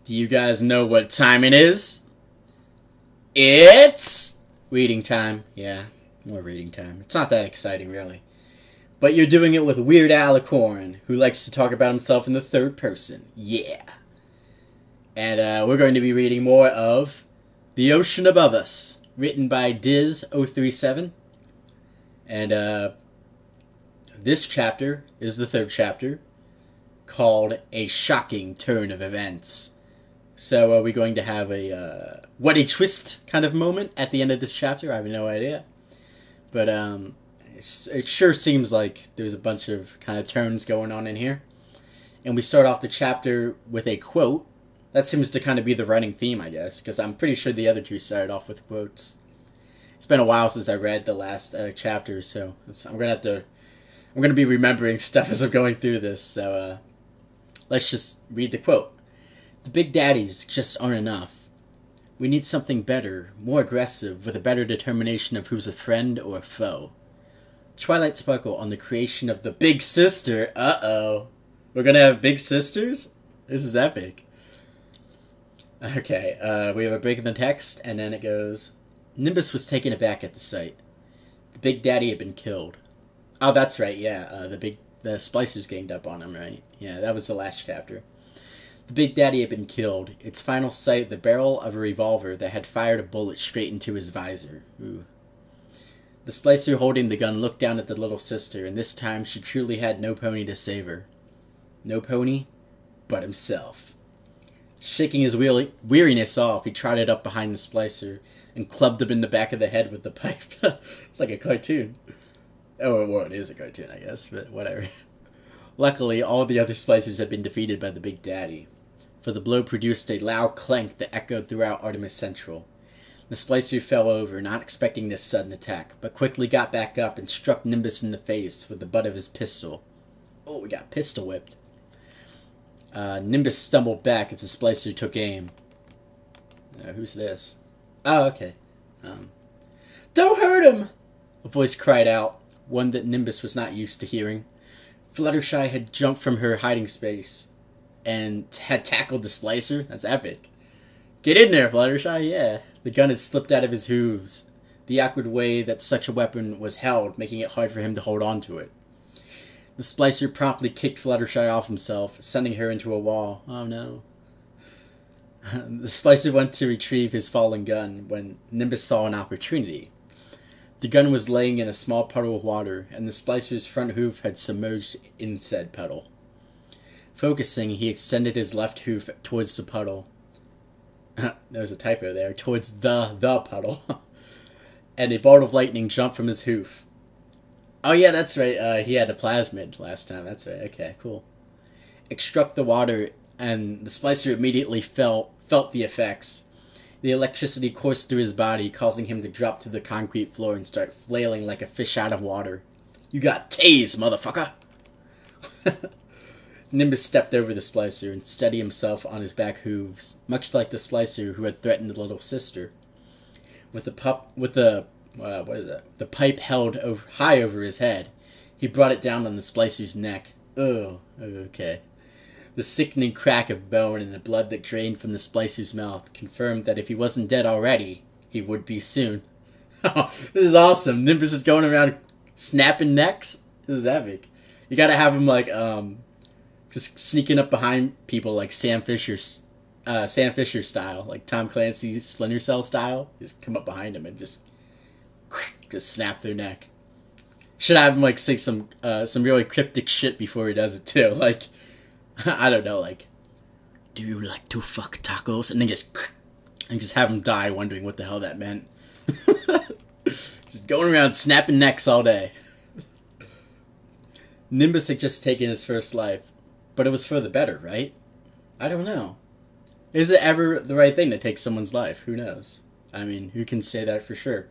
Do you guys know what time it is? It's reading time. Yeah, more reading time. It's not that exciting, really. But you're doing it with Weird Alicorn, who likes to talk about himself in the third person. Yeah. And we're going to be reading more of The Ocean Above Us, written by Diz037. And this chapter is the third chapter, called A Shocking Turn of Events. So are we going to have a what a twist kind of moment at the end of this chapter? I have no idea. But it sure seems like there's a bunch of kind of turns going on in here. And we start off the chapter with a quote. That seems to kind of be the running theme, I guess, because I'm pretty sure the other two started off with quotes. It's been a while since I read the last chapter, so I'm gonna be remembering stuff as I'm going through this. So let's just read the quote. The big daddies just aren't enough. We need something better, more aggressive, with a better determination of who's a friend or a foe. Twilight Sparkle on the creation of the Big Sister. Uh-oh. We're gonna have big sisters? This is epic. Okay, we have a break in the text, and then it goes, Nimbus was taken aback at the sight. The Big Daddy had been killed. Oh, that's right, yeah, the Splicers ganged up on him, right? Yeah, that was the last chapter. The Big Daddy had been killed, its final sight the barrel of a revolver that had fired a bullet straight into his visor. Ooh. The Splicer holding the gun looked down at the little sister, and this time she truly had no pony to save her. No pony, but himself. Shaking his weariness off, he trotted up behind the Splicer and clubbed him in the back of the head with the pipe. It's like a cartoon. Oh, well, it is a cartoon, I guess, but whatever. Luckily, all the other Splicers had been defeated by the Big Daddy, for the blow produced a loud clank that echoed throughout Artemis Central. The Splicer fell over, not expecting this sudden attack, but quickly got back up and struck Nimbus in the face with the butt of his pistol. Oh, we got pistol whipped. Nimbus stumbled back as the Splicer took aim. Who's this? Oh, okay. Don't hurt him! A voice cried out, one that Nimbus was not used to hearing. Fluttershy had jumped from her hiding space and had tackled the Splicer. That's epic. Get in there, Fluttershy, yeah. The gun had slipped out of his hooves, the awkward way that such a weapon was held, making it hard for him to hold on to it. The Splicer promptly kicked Fluttershy off himself, sending her into a wall. Oh no. The Splicer went to retrieve his fallen gun when Nimbus saw an opportunity. The gun was laying in a small puddle of water, and the Splicer's front hoof had submerged in said puddle. Focusing, he extended his left hoof towards the puddle. There was a typo there. Towards the puddle. And a bolt of lightning jumped from his hoof. Oh yeah, that's right. He had a plasmid last time. That's right. Okay, cool. It struck the water, and the Splicer immediately felt the effects. The electricity coursed through his body, causing him to drop to the concrete floor and start flailing like a fish out of water. You got tased, motherfucker! Nimbus stepped over the Splicer and steadied himself on his back hooves, much like the Splicer who had threatened the little sister. With the pipe held high over his head, he brought it down on the Splicer's neck. Oh, okay. The sickening crack of bone and the blood that drained from the Splicer's mouth confirmed that if he wasn't dead already, he would be soon. This is awesome. Nimbus is going around snapping necks. This is epic. You gotta have him like just sneaking up behind people like Sam Fisher style, like Tom Clancy Splinter Cell style. Just come up behind him and just snap their neck. Should have him like say some really cryptic shit before he does it too. Like, I don't know, like, do you like to fuck tacos? And then just have him die wondering what the hell that meant. Just going around snapping necks all day. Nimbus had just taken his first life, but it was for the better, right? I don't know. Is it ever the right thing to take someone's life? Who knows? I mean, who can say that for sure?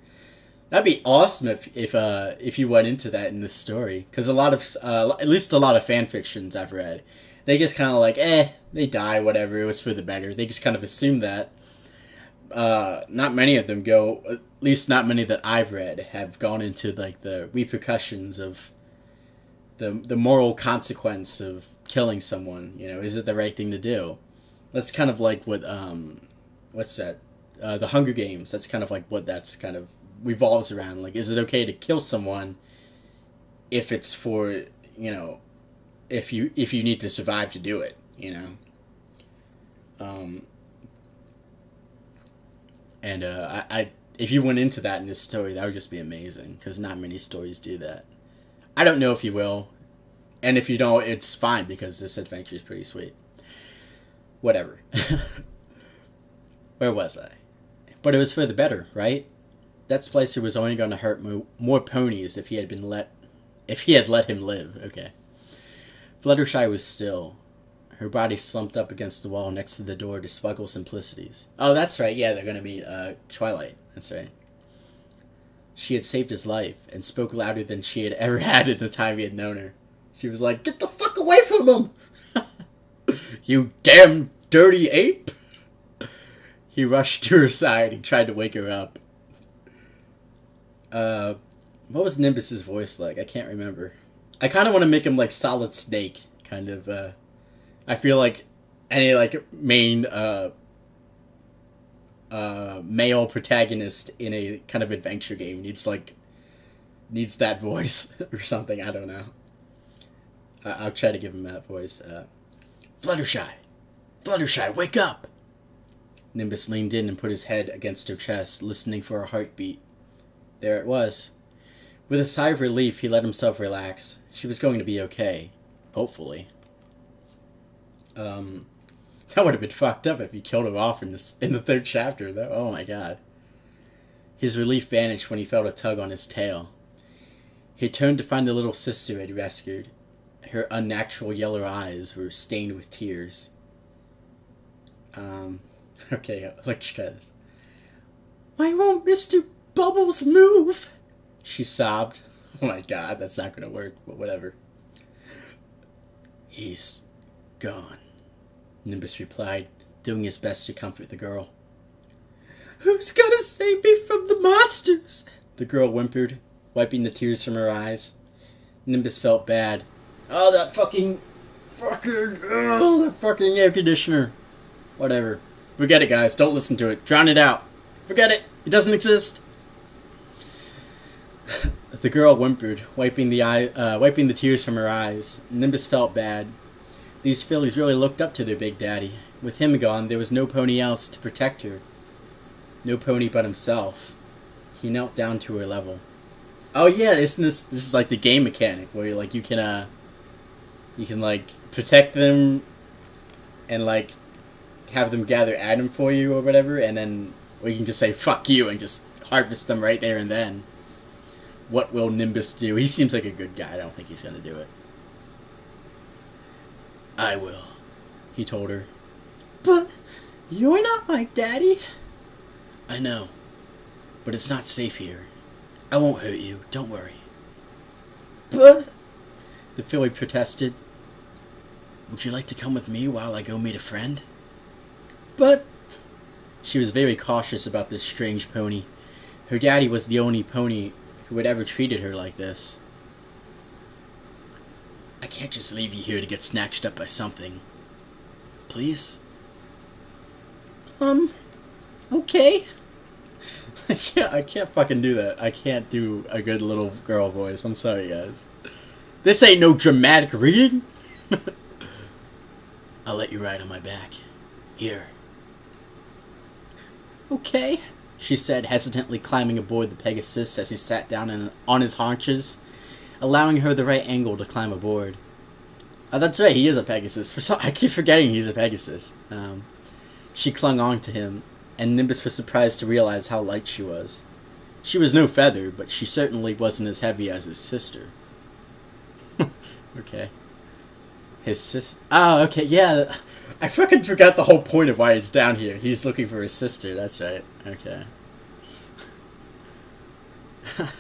That'd be awesome if you went into that in this story, because at least a lot of fan fictions I've read, they just kind of like, they die, whatever, it was for the better. They just kind of assume that. Not many of them go, at least not many that I've read, have gone into like the repercussions of the moral consequence of killing someone. You know, is it the right thing to do? That's kind of like what what's that? The Hunger Games. That's kind of like what that's kind of revolves around. Like, is it okay to kill someone if it's for, you know, if you need to survive to do it, you know? And I if you went into that in this story, that would just be amazing, because not many stories do that. I don't know if you will, and if you don't, it's fine, because this adventure is pretty sweet. Whatever. Where was I? But it was for the better, right? That Splicer was only going to hurt more ponies if he had let him live. Okay. Fluttershy was still. Her body slumped up against the wall next to the door to smuggle simplicities. Oh, that's right. Yeah, they're going to meet Twilight. That's right. She had saved his life and spoke louder than she had ever had in the time he had known her. She was like, "Get the fuck away from him! You damn dirty ape!" He rushed to her side and tried to wake her up. What was Nimbus's voice like? I can't remember. I kind of want to make him like Solid Snake, kind of. I feel like any like main male protagonist in a kind of adventure game needs that voice or something. I don't know. I'll try to give him that voice. Fluttershy, wake up! Nimbus leaned in and put his head against her chest, listening for her heartbeat. There it was. With a sigh of relief, he let himself relax. She was going to be okay. Hopefully. That would have been fucked up if he killed her off in the third chapter, though. Oh my god. His relief vanished when he felt a tug on his tail. He turned to find the little sister he had rescued. Her unnatural yellow eyes were stained with tears. Okay, let's try this. "Why won't Mr. Bubbles move?" she sobbed. Oh my god, that's not gonna work, but whatever. "He's gone," Nimbus replied, doing his best to comfort the girl. "Who's gonna save me from the monsters?" the girl whimpered, wiping the tears from her eyes. Nimbus felt bad. Oh, that fucking air conditioner. Whatever. Forget it, guys. Don't listen to it. Drown it out. Forget it. It doesn't exist. The girl whimpered, wiping the tears from her eyes. Nimbus felt bad. These fillies really looked up to their big daddy. With him gone, there was no pony else to protect her. No pony but himself. He knelt down to her level. Oh yeah, this is like the game mechanic where you're like you can like protect them and like have them gather Adam for you or whatever, and then or you can just say fuck you and just harvest them right there and then. What will Nimbus do? He seems like a good guy. I don't think he's gonna do it. "I will," he told her. "But you're not my daddy." "I know, but it's not safe here. I won't hurt you, don't worry." "But," the filly protested, "would you like to come with me while I go meet a friend?" "But," she was very cautious about this strange pony. Her daddy was the only pony who had ever treated her like this. "I can't just leave you here to get snatched up by something. Please?" Okay." I can't fucking do that. I can't do a good little girl voice. I'm sorry, guys. This ain't no dramatic reading. "I'll let you ride on my back. Here." "Okay," she said, hesitantly climbing aboard the Pegasus as he sat down on his haunches, allowing her the right angle to climb aboard. Oh, that's right, he is a Pegasus. I keep forgetting he's a Pegasus. She clung on to him, and Nimbus was surprised to realize how light she was. She was no feather, but she certainly wasn't as heavy as his sister. Okay. His sister? Oh, okay, yeah. I fucking forgot the whole point of why it's down here. He's looking for his sister, that's right. Okay.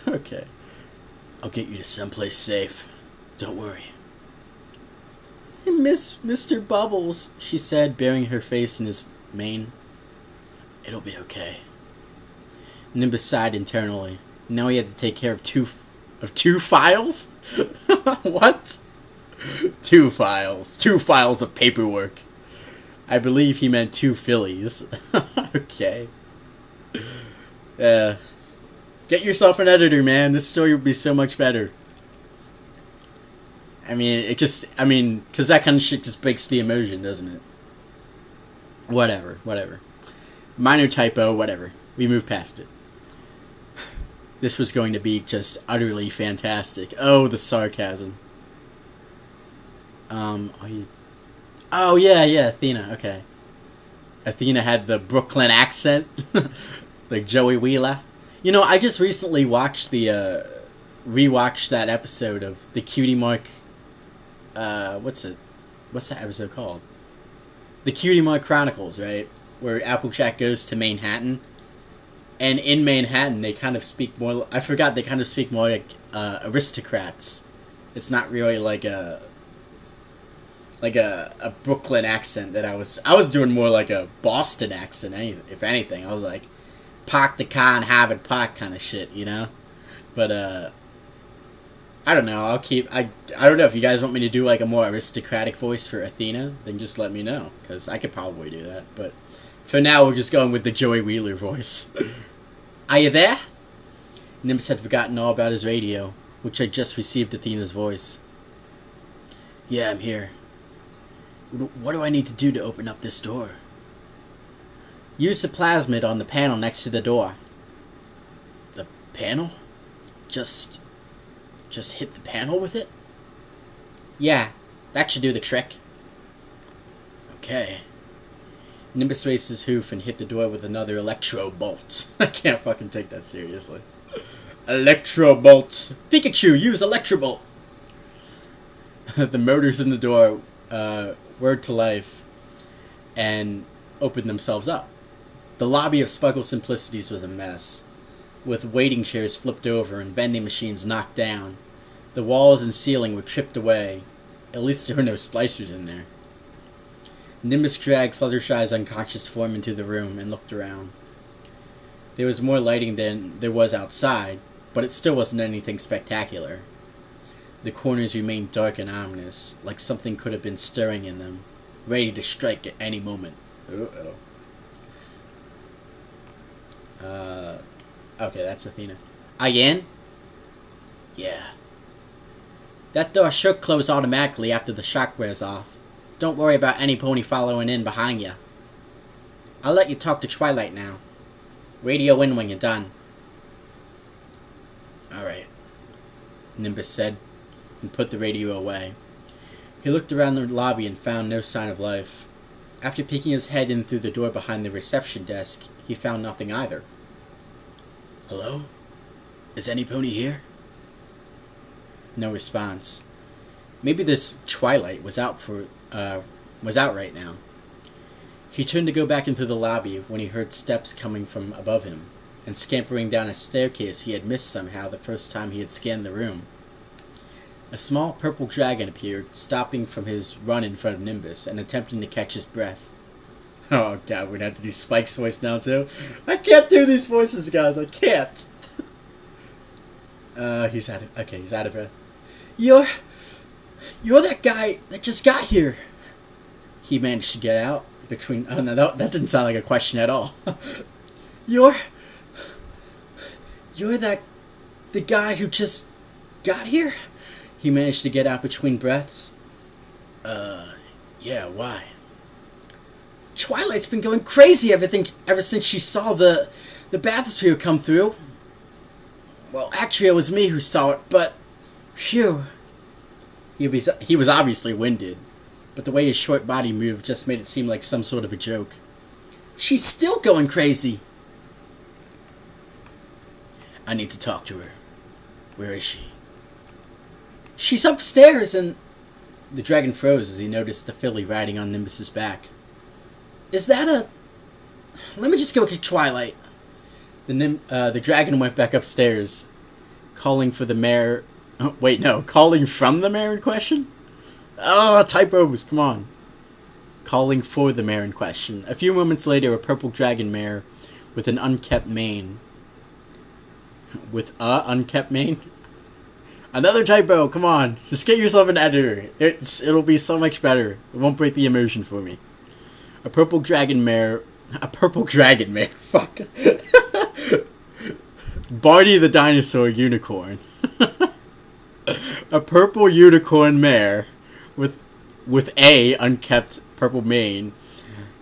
Okay. "I'll get you to someplace safe. Don't worry." "I miss Mr. Bubbles," she said, burying her face in his mane. "It'll be okay." Nimbus sighed internally. Now he had to take care of two files? What? 2 files. 2 files of paperwork. I believe he meant 2 fillies. Okay. Get yourself an editor, man. This story would be so much better. I mean, because that kind of shit just breaks the immersion, doesn't it? Whatever. Minor typo, whatever. We move past it. This was going to be just utterly fantastic. Oh, the sarcasm. Oh, yeah, Athena, okay. Athena had the Brooklyn accent. Like Joey Wheeler. You know, I just recently watched rewatched that episode of the Cutie Mark, what's that episode called? The Cutie Mark Chronicles, right? Where Applejack goes to Manhattan. And in Manhattan, they kind of speak more, they kind of speak more like aristocrats. It's not really like a Brooklyn accent that I was doing more like a Boston accent, if anything. I was like, park the car in Harvard Park kind of shit, you know? But, I don't know, I don't know if you guys want me to do like a more aristocratic voice for Athena, then just let me know, because I could probably do that, but for now we're just going with the Joey Wheeler voice. Are you there? Nimbus had forgotten all about his radio, which had just received Athena's voice. Yeah, I'm here. What do I need to do to open up this door? Use the plasmid on the panel next to the door. The panel? Just hit the panel with it? Yeah, that should do the trick. Okay. Nimbus raised his hoof and hit the door with another electro bolt. I can't fucking take that seriously. Electro bolt. Pikachu, use electro bolt. The motors in the door whirred to life and opened themselves up. The lobby of Spuggles Simplicities was a mess, with waiting chairs flipped over and vending machines knocked down. The walls and ceiling were chipped away. At least there were no splicers in there. Nimbus dragged Fluttershy's unconscious form into the room and looked around. There was more lighting than there was outside, but it still wasn't anything spectacular. The corners remained dark and ominous, like something could have been stirring in them, ready to strike at any moment. Okay, that's Athena. Again? Yeah. That door should close automatically after the shock wears off. Don't worry about any pony following in behind you. I'll let you talk to Twilight now. Radio in when you're done. Alright, Nimbus said, and put the radio away. He looked around the lobby and found no sign of life. After peeking his head in through the door behind the reception desk, he found nothing either. Hello? Is any pony here? No response. Maybe this Twilight was out right now. He turned to go back into the lobby when he heard steps coming from above him, and scampering down a staircase he had missed somehow the first time he had scanned the room. A small purple dragon appeared, stopping from his run in front of Nimbus and attempting to catch his breath. Oh god, we're gonna have to do Spike's voice now too. I can't do these voices, guys. I can't. He's out of breath. You're that guy that just got here. He managed to get out between. Oh no, that didn't sound like a question at all. You're the guy who just got here. He managed to get out between breaths. Yeah, why? Twilight's been going crazy ever since she saw the bathysphere come through. Well, actually, it was me who saw it, but phew. He was obviously winded, but the way his short body moved just made it seem like some sort of a joke. She's still going crazy. I need to talk to her. Where is she? She's upstairs, and the dragon froze as he noticed the filly riding on Nimbus's back. Is that a... Let me just go get Twilight. The dragon went back upstairs, calling for the mare... Oh, wait, no. Calling from the mare in question? Oh, typos, come on. Calling for the mare in question. A few moments later, a purple dragon mare with an unkept mane. With a unkept mane? Another typo, come on. Just get yourself an editor. It'll be so much better. It won't break the immersion for me. A purple dragon mare. Fuck. Barney the dinosaur unicorn. A purple unicorn mare with a unkept purple mane,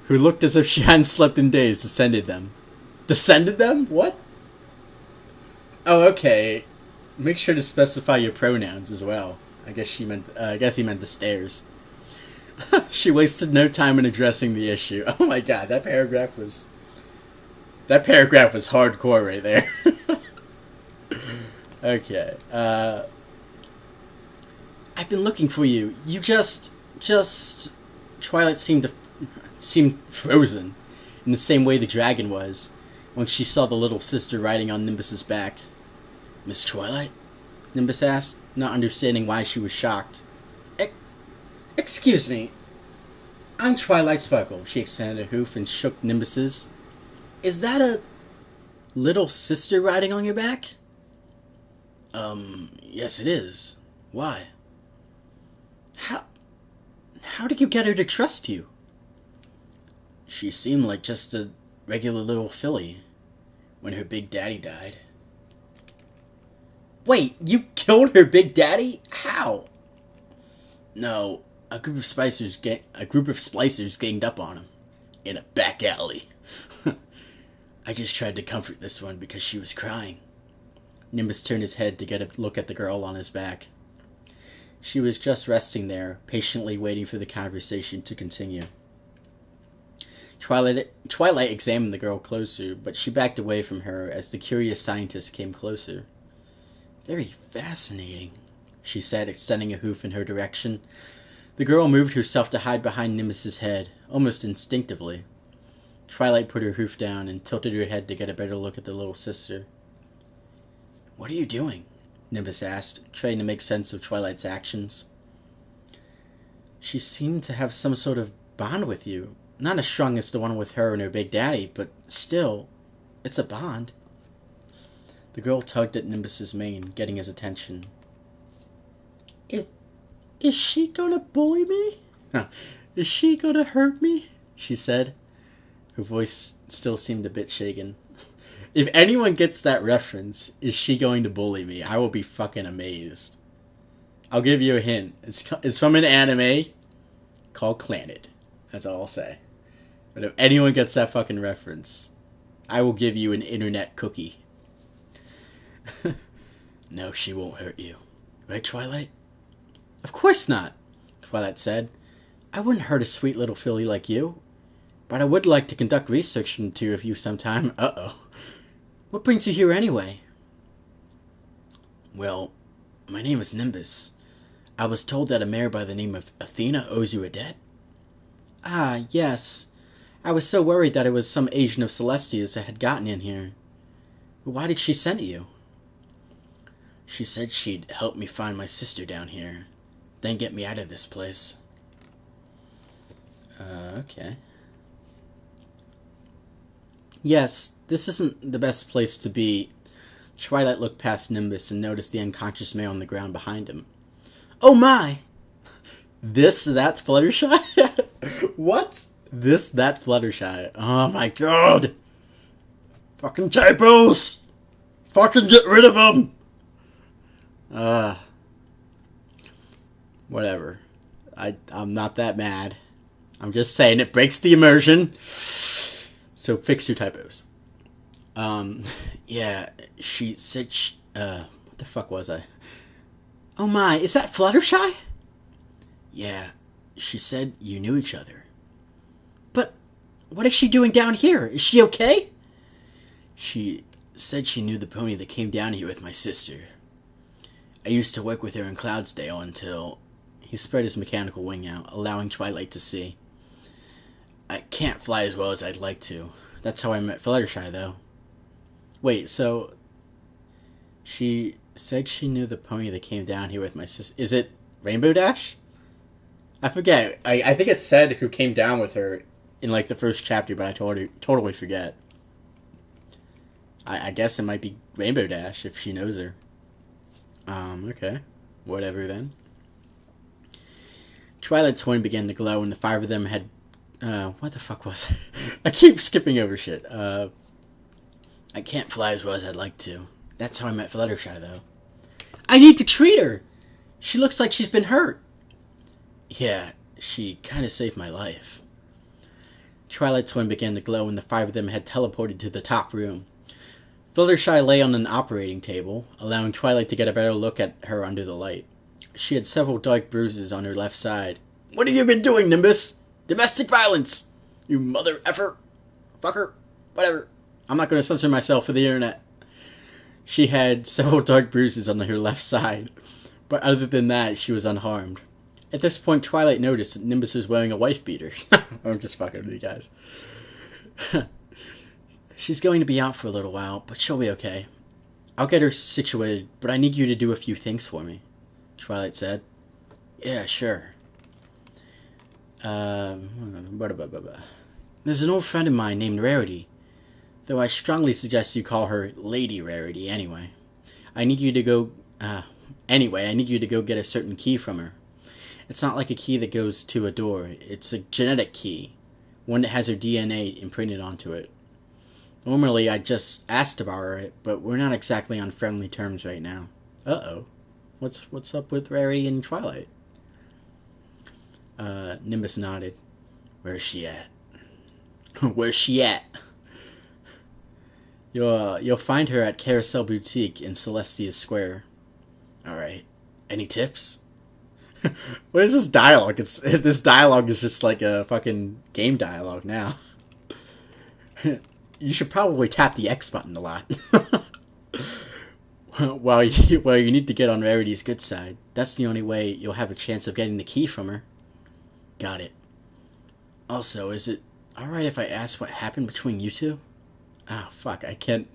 who looked as if she hadn't slept in days, descended them. Descended them? What? Oh, okay. Make sure to specify your pronouns as well. I guess he meant the stairs. She wasted no time in addressing the issue. Oh my god, that paragraph was hardcore right there. Okay. I've been looking for you. You just Twilight seemed frozen in the same way the dragon was when she saw the little sister riding on Nimbus's back. Miss Twilight? Nimbus asked, not understanding why she was shocked. Excuse me. I'm Twilight Sparkle. She extended a hoof and shook Nimbus's. Is that a little sister riding on your back? Yes it is. Why? How did you get her to trust you? She seemed like just a regular little filly when her big daddy died. Wait, you killed her big daddy? How? No, a group of splicers ganged up on him in a back alley. I just tried to comfort this one because she was crying. Nimbus turned his head to get a look at the girl on his back. She was just resting there, patiently waiting for the conversation to continue. Twilight examined the girl closer, but she backed away from her as the curious scientist came closer. Very fascinating, she said, extending a hoof in her direction. The girl moved herself to hide behind Nimbus's head, almost instinctively. Twilight put her hoof down and tilted her head to get a better look at the little sister. What are you doing? Nimbus asked, trying to make sense of Twilight's actions. She seemed to have some sort of bond with you. Not as strong as the one with her and her big daddy, but still, it's a bond. The girl tugged at Nimbus's mane, getting his attention. Is she gonna bully me? Is she gonna hurt me? She said. Her voice still seemed a bit shaken. If anyone gets that reference, is she going to bully me? I will be fucking amazed. I'll give you a hint. It's from an anime called Clannad. That's all I'll say. But if anyone gets that fucking reference, I will give you an internet cookie. No, she won't hurt you. Right, Twilight? Of course not, Twilight said. I wouldn't hurt a sweet little filly like you. But I would like to conduct research into you sometime. Uh-oh. What brings you here anyway? Well, my name is Nimbus. I was told that a mare by the name of Athena owes you a debt. Ah, yes. I was so worried that it was some agent of Celestia's that had gotten in here. But why did she send you? She said she'd help me find my sister down here, then get me out of this place. Okay. Yes, this isn't the best place to be. Twilight looked past Nimbus and noticed the unconscious mare on the ground behind him. Oh my! That Fluttershy? What? That Fluttershy. Oh my god! Fucking typos! Fucking get rid of them! Whatever. I'm not that mad. I'm just saying it breaks the immersion. So fix your typos. Yeah, she said what the fuck was I? Oh my, is that Fluttershy? Yeah, she said you knew each other. But what is she doing down here? Is she okay? She said she knew the pony that came down here with my sister. I used to work with her in Cloudsdale until... He spread his mechanical wing out, allowing Twilight to see. I can't fly as well as I'd like to. That's how I met Fluttershy, though. Wait, so... She said she knew the pony that came down here with my sister. Is it Rainbow Dash? I forget. I think it said who came down with her in, like, the first chapter, but I totally forget. I guess it might be Rainbow Dash if she knows her. Okay. Whatever, then. Twilight's horn began to glow, and the five of them What the fuck was it? I keep skipping over shit. I can't fly as well as I'd like to. That's how I met Fluttershy, though. I need to treat her! She looks like she's been hurt. Yeah, she kind of saved my life. Twilight's twin began to glow and the five of them had teleported to the top room. Fluttershy lay on an operating table, allowing Twilight to get a better look at her under the light. She had several dark bruises on her left side. What have you been doing, Nimbus? Domestic violence! You mother effer. Fucker. Whatever. I'm not going to censor myself for the internet. She had several dark bruises on her left side, but other than that, she was unharmed. At this point, Twilight noticed that Nimbus was wearing a wife beater. I'm just fucking with you guys. She's going to be out for a little while, but she'll be okay. I'll get her situated, but I need you to do a few things for me, Twilight said. Yeah, sure. There's an old friend of mine named Rarity, though I strongly suggest you call her Lady Rarity anyway. I need you to go get a certain key from her. It's not like a key that goes to a door. It's a genetic key, one that has her DNA imprinted onto it. Normally, I just asked to borrow it, but we're not exactly on friendly terms right now. Uh-oh. What's up with Rarity and Twilight? Nimbus nodded. Where's she at? Where's she at? You'll find her at Carousel Boutique in Celestia Square. Alright. Any tips? What is this dialogue? This dialogue is just like a fucking game dialogue now. You should probably tap the X button a lot. Well, you need to get on Rarity's good side. That's the only way you'll have a chance of getting the key from her. Got it. Also, is it alright if I ask what happened between you two? Oh, fuck, I can't...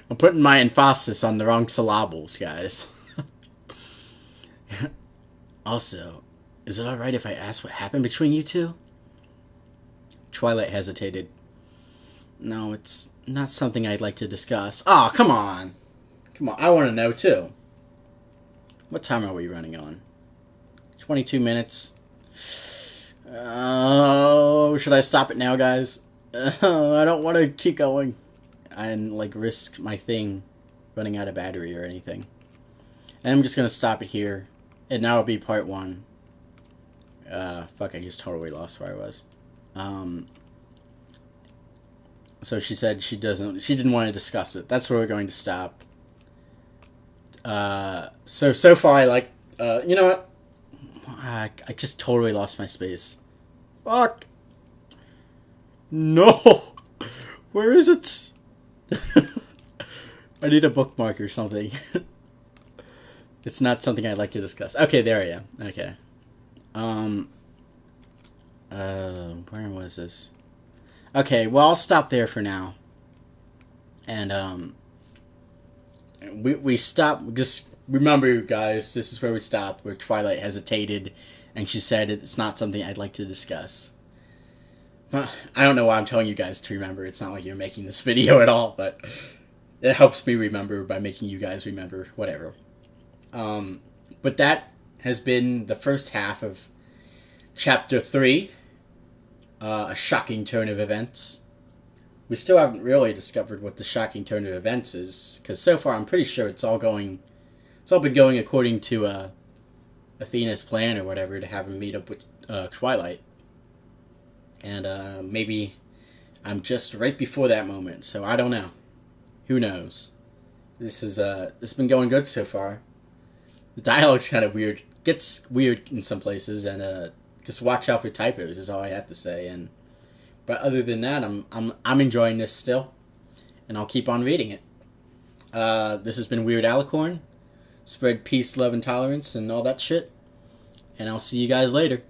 I'm putting my emphasis on the wrong syllables, guys. Also, is it alright if I ask what happened between you two? Twilight hesitated. No, it's not something I'd like to discuss. Oh, come on. Come on, I want to know, too. What time are we running on? 22 minutes. Oh, should I stop it now, guys? I don't want to keep going and, like, risk my thing running out of battery or anything. And I'm just going to stop it here. And now it'll be part 1. Fuck, I just totally lost where I was. So she said she didn't want to discuss it. That's where we're going to stop. So far you know what? I just totally lost my space. Fuck. No. Where is it? I need a bookmark or something. It's not something I'd like to discuss. Okay, there I am. Okay. Where was this? Okay, well, I'll stop there for now. And, we stop. Just remember, guys, this is where we stopped, where Twilight hesitated, and she said it's not something I'd like to discuss. I don't know why I'm telling you guys to remember. It's not like you're making this video at all, but it helps me remember by making you guys remember. Whatever. But that has been the first half of Chapter 3. A shocking turn of events. We still haven't really discovered what the shocking turn of events is, because so far I'm pretty sure it's all been going according to Athena's plan or whatever, to have him meet up with Twilight. And maybe I'm just right before that moment, so I don't know. Who knows? This has been going good so far. The dialogue's kind of weird. Gets weird in some places, and just watch out for typos is all I have to say. But other than that, I'm enjoying this still, and I'll keep on reading it. This has been Weird Alicorn. Spread peace, love, and tolerance, and all that shit. And I'll see you guys later.